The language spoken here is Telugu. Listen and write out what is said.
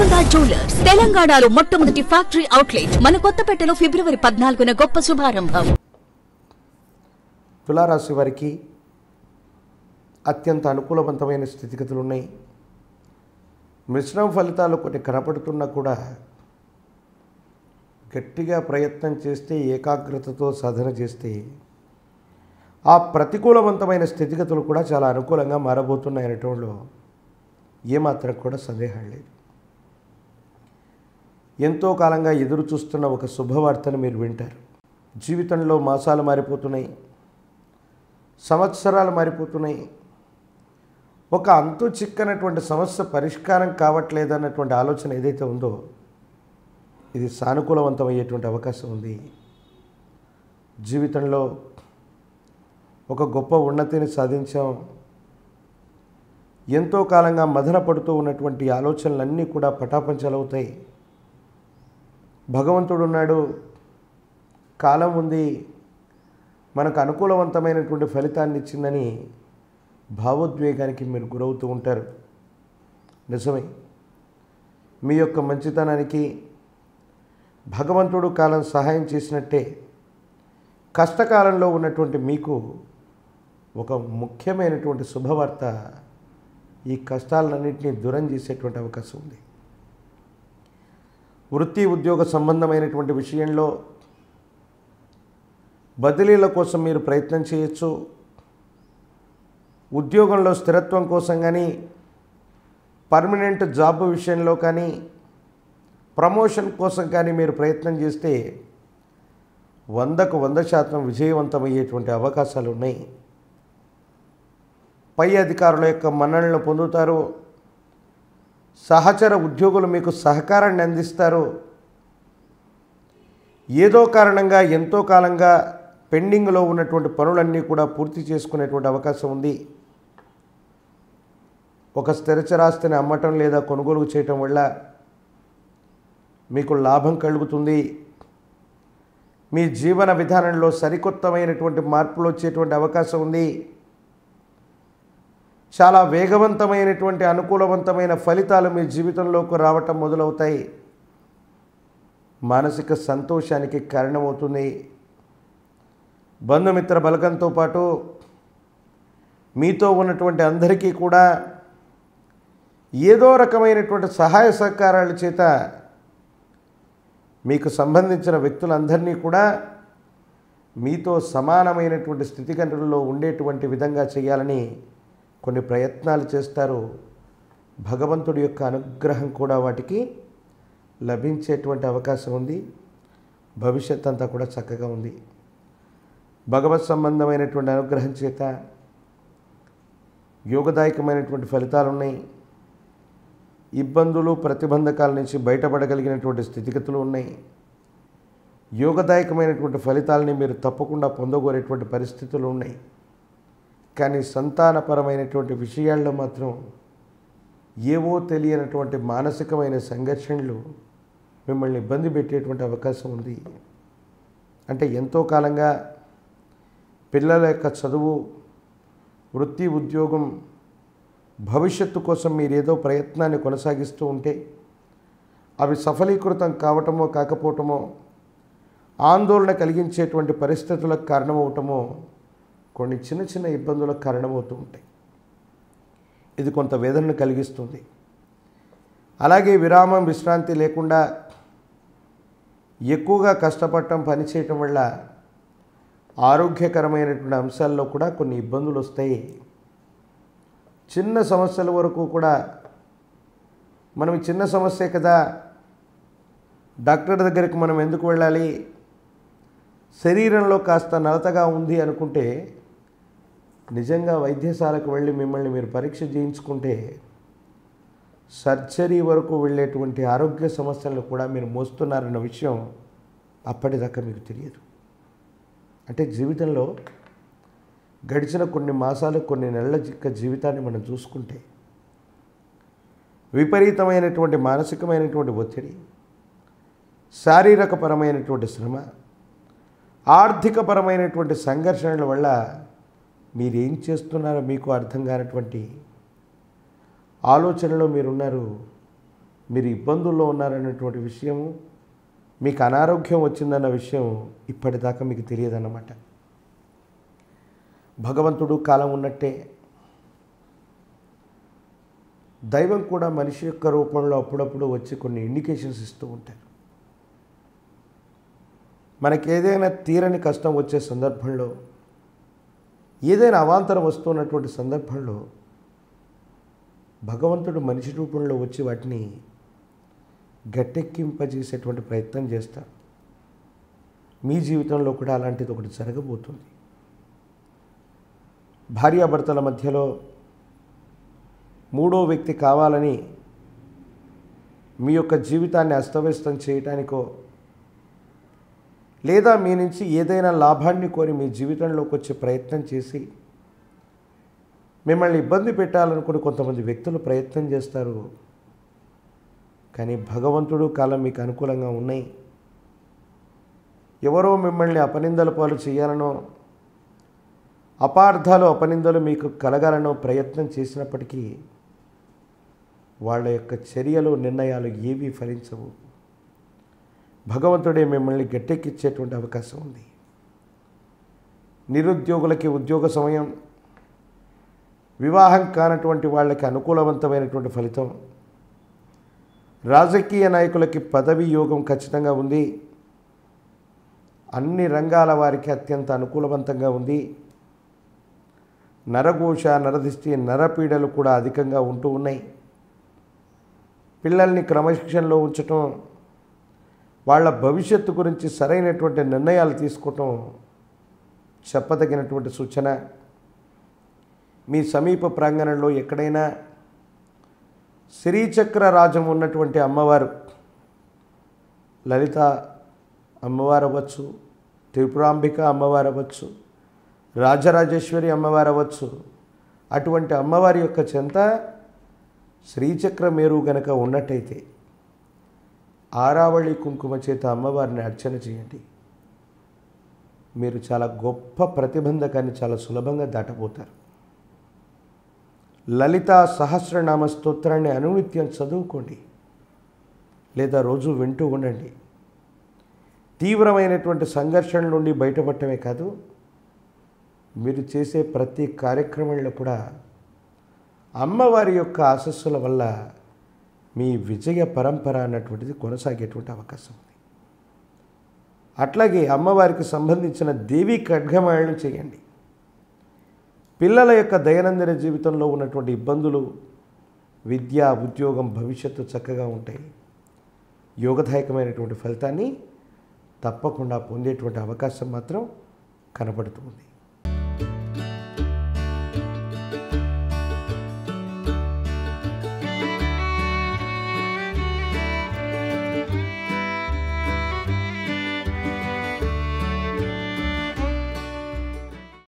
గోల్కొండ జ్యువెలర్స్ తెలంగాణలో మొట్టమొదటి ఫ్యాక్టరీ అవుట్లెట్ మన కొత్తపేటలో ఫిబ్రవరి 14న గొప్ప శుభారంభం. తులారాశి వారికి అత్యంత అనుకూలవంతమైన స్థితిగతులు ఉన్నాయి. మిశ్రమ ఫలితాలు కొన్ని కనపడుతున్నా కూడా గట్టిగా ప్రయత్నం చేస్తే, ఏకాగ్రతతో సాధన చేస్తే ఆ ప్రతికూలవంతమైన స్థితిగతులు కూడా చాలా అనుకూలంగా మారబోతున్నాయనటంలో ఏమాత్రం కూడా సందేహం లేదు. ఎంతో కాలంగా ఎదురు చూస్తున్న ఒక శుభవార్తను మీరు వింటారు. జీవితంలో మాసాలు మారిపోతున్నాయి, సంవత్సరాలు మారిపోతున్నాయి. ఒక అంతు చిక్కనటువంటి సమస్య పరిష్కారం కావట్లేదన్నటువంటి ఆలోచన ఏదైతే ఉందో ఇది సానుకూలవంతమయ్యేటువంటి అవకాశం ఉంది. జీవితంలో ఒక గొప్ప ఉన్నతిని సాధించాం. ఎంతో కాలంగా మదన పడుతూ ఉన్నటువంటి ఆలోచనలన్నీ కూడా పటాపంచలవుతాయి. భగవంతుడు ఉన్నాడు, కాలం ఉంది, మనకు అనుకూలవంతమైనటువంటి ఫలితాన్ని ఇచ్చిందని భావోద్వేగానికి మీరు గురవుతూ ఉంటారు. నిజమే, మీ యొక్క మంచితనానికి భగవంతుడు కాలం సహాయం చేసినట్టే కష్టకాలంలో ఉన్నటువంటి మీకు ఒక ముఖ్యమైనటువంటి శుభవార్త ఈ కష్టాలన్నింటినీ దూరం చేసేటువంటి అవకాశం ఉంది. వృత్తి ఉద్యోగ సంబంధమైనటువంటి విషయంలో బదిలీల కోసం మీరు ప్రయత్నం చేయొచ్చు. ఉద్యోగంలో స్థిరత్వం కోసం కానీ, పర్మనెంట్ జాబ్ విషయంలో కానీ, ప్రమోషన్ కోసం కానీ మీరు ప్రయత్నం చేస్తే 100కు 100% విజయవంతమయ్యేటువంటి అవకాశాలు ఉన్నాయి. పై అధికారుల యొక్క మన్ననలు పొందుతారు. సహచర ఉద్యోగులు మీకు సహకారాన్ని అందిస్తారు. ఏదో కారణంగా ఎంతో కాలంగా పెండింగ్లో ఉన్నటువంటి పనులన్నీ కూడా పూర్తి చేసుకునేటువంటి అవకాశం ఉంది. ఒక స్థిరచరాస్తిని అమ్మటం లేదా కొనుగోలు చేయటం వల్ల మీకు లాభం కలుగుతుంది. మీ జీవన విధానంలో సరికొత్తమైనటువంటి మార్పులు వచ్చేటువంటి అవకాశం ఉంది. చాలా వేగవంతమైనటువంటి అనుకూలవంతమైన ఫలితాలు మీ జీవితంలోకి రావటం మొదలవుతాయి. మానసిక సంతోషానికి కారణమవుతుంది. బంధుమిత్ర బలగంతో పాటు మీతో ఉన్నటువంటి అందరికీ కూడా ఏదో రకమైనటువంటి సహాయ సహకారాల చేత మీకు సంబంధించిన వ్యక్తులందరినీ కూడా మీతో సమానమైనటువంటి స్థితిగతుల్లో ఉండేటువంటి విధంగా చేయాలని కొన్ని ప్రయత్నాలు చేస్తారు. భగవంతుడి యొక్క అనుగ్రహం కూడా వాటికి లభించేటువంటి అవకాశం ఉంది. భవిష్యత్ అంతా కూడా చక్కగా ఉంది. భగవత్ సంబంధమైనటువంటి అనుగ్రహం చేత యోగదాయకమైనటువంటి ఫలితాలు ఉన్నాయి. ఇబ్బందులు ప్రతిబంధకాల నుంచి బయటపడగలిగినటువంటి స్థితిగతులు ఉన్నాయి. యోగదాయకమైనటువంటి ఫలితాలని మీరు తప్పకుండా పొందగోరేటువంటి పరిస్థితులు ఉన్నాయి. కానీ సంతానపరమైనటువంటి విషయాల్లో మాత్రం ఏవో తెలియనటువంటి మానసికమైన సంఘర్షణలు మిమ్మల్ని ఇబ్బంది పెట్టేటువంటి అవకాశం ఉంది. అంటే ఎంతో కాలంగా పిల్లల యొక్క చదువు, వృత్తి, ఉద్యోగం, భవిష్యత్తు కోసం మీరేదో ప్రయత్నాన్ని కొనసాగిస్తూ ఉంటే అవి సఫలీకృతం కావటమో కాకపోవటమో, ఆందోళన కలిగించేటువంటి పరిస్థితులకు కారణమవటమో, కొన్ని చిన్న చిన్న ఇబ్బందులకు కారణమవుతూ ఉంటాయి. ఇది కొంత వేదనను కలిగిస్తుంది. అలాగే విరామం, విశ్రాంతి లేకుండా ఎక్కువగా కష్టపడటం, పనిచేయటం వల్ల ఆరోగ్యకరమైనటువంటి అంశాల్లో కూడా కొన్ని ఇబ్బందులు వస్తాయి. చిన్న సమస్యల వరకు కూడా మనం చిన్న సమస్యే కదా, డాక్టర్ దగ్గరికి మనం ఎందుకు వెళ్ళాలి, శరీరంలో కాస్త నలతగా ఉంది అనుకుంటే నిజంగా వైద్యశాలకు వెళ్ళి మిమ్మల్ని మీరు పరీక్ష చేయించుకుంటే సర్జరీ వరకు వెళ్ళేటువంటి ఆరోగ్య సమస్యలను కూడా మీరు మోస్తున్నారన్న విషయం అప్పటిదాకా మీకు తెలియదు. అంటే జీవితంలో గడిచిన కొన్ని మాసాలు, కొన్ని నెలల జీవితాన్ని మనం చూసుకుంటే విపరీతమైనటువంటి మానసికమైనటువంటి ఒత్తిడి, శారీరకపరమైనటువంటి శ్రమ, ఆర్థికపరమైనటువంటి సంఘర్షణల వల్ల మీరేం చేస్తున్నారో మీకు అర్థం కానటువంటి ఆలోచనలో మీరున్నారు. మీరు ఇబ్బందుల్లో ఉన్నారన్నటువంటి విషయము, మీకు అనారోగ్యం వచ్చిందన్న విషయం ఇప్పటిదాకా మీకు తెలియదన్నమాట. భగవంతుడు కాలం ఉన్నట్టే దైవం కూడా మనిషి యొక్క రూపంలో అప్పుడప్పుడు వచ్చి కొన్ని ఇండికేషన్స్ ఇస్తూ ఉంటారు. మనకి ఏదైనా తీరని కష్టం వచ్చే సందర్భంలో, ఏదైనా అవాంతరం వస్తున్నటువంటి సందర్భంలో భగవంతుడు మనిషి రూపంలో వచ్చి వాటిని గట్టెక్కింపజేసేటువంటి ప్రయత్నం చేస్తారు. మీ జీవితంలో కూడా అలాంటిది ఒకటి జరగబోతుంది. భార్యాభర్తల మధ్యలో మూడో వ్యక్తి కావాలని మీ యొక్క జీవితాన్ని అస్తవ్యస్తం చేయటానికో, లేదా మీ నుంచి ఏదైనా లాభాన్ని కోరి మీ జీవితంలోకి వచ్చే ప్రయత్నం చేసి మిమ్మల్ని ఇబ్బంది పెట్టాలనుకుని కొంతమంది వ్యక్తులు ప్రయత్నం చేస్తారు. కానీ భగవంతుడు కాలం మీకు అనుకూలంగా ఉన్నాయి. ఎవరో మిమ్మల్ని అపనిందల పాలు చేయాలనో, అపార్థాలు అపనిందలు మీకు కలగాలనో ప్రయత్నం చేసినప్పటికీ వాళ్ళ యొక్క చర్యలు నిర్ణయాలు ఏవీ ఫలించవు. భగవంతుడే మిమ్మల్ని గట్టెక్కిచ్చేటువంటి అవకాశం ఉంది. నిరుద్యోగులకి ఉద్యోగ సమయం, వివాహం కానటువంటి వాళ్ళకి అనుకూలవంతమైనటువంటి ఫలితం, రాజకీయ నాయకులకి పదవి యోగం ఖచ్చితంగా ఉంది. అన్ని రంగాల వారికి అత్యంత అనుకూలవంతంగా ఉంది. నరఘోష, నరదిష్టి, నరపీడలు కూడా అధికంగా ఉంటూ ఉన్నాయి. పిల్లల్ని క్రమశిక్షణలో ఉంచటం, వాళ్ళ భవిష్యత్తు గురించి సరైనటువంటి నిర్ణయాలు తీసుకోవటం చెప్పదగినటువంటి సూచన. మీ సమీప ప్రాంగణంలో ఎక్కడైనా శ్రీచక్ర రాజం ఉన్నటువంటి అమ్మవారు, లలిత అమ్మవారు అవ్వచ్చు, త్రిపురాంబిక అమ్మవారు అవ్వచ్చు, రాజరాజేశ్వరి అమ్మవారు అవ్వచ్చు, అటువంటి అమ్మవారి యొక్క చెంత శ్రీచక్ర మేరు గనక ఉన్నట్టయితే ఆరావళి కుంకుమ చేత అమ్మవారిని అర్చన చేయండి. మీరు చాలా గొప్ప ప్రతిబంధకాన్ని చాలా సులభంగా దాటబోతారు. లలితా సహస్రనామ స్తోత్రాన్ని అనునిత్యం చదువుకోండి, లేదా రోజు వింటూ ఉండండి. తీవ్రమైనటువంటి సంఘర్షణ నుండి బయటపడటమే కాదు, మీరు చేసే ప్రతి కార్యక్రమంలో కూడా అమ్మవారి యొక్క ఆశస్సుల వల్ల మీ విజయ పరంపర అన్నటువంటిది కొనసాగేటువంటి అవకాశం ఉంది. అట్లాగే అమ్మవారికి సంబంధించిన దేవీ ఖడ్గమాలను చేయండి. పిల్లల యొక్క దైనందిన జీవితంలో ఉన్నటువంటి ఇబ్బందులు, విద్య, ఉద్యోగం, భవిష్యత్తు చక్కగా ఉంటాయి. యోగదాయకమైనటువంటి ఫలితాన్ని తప్పకుండా పొందేటువంటి అవకాశం మాత్రం కనబడుతుంది.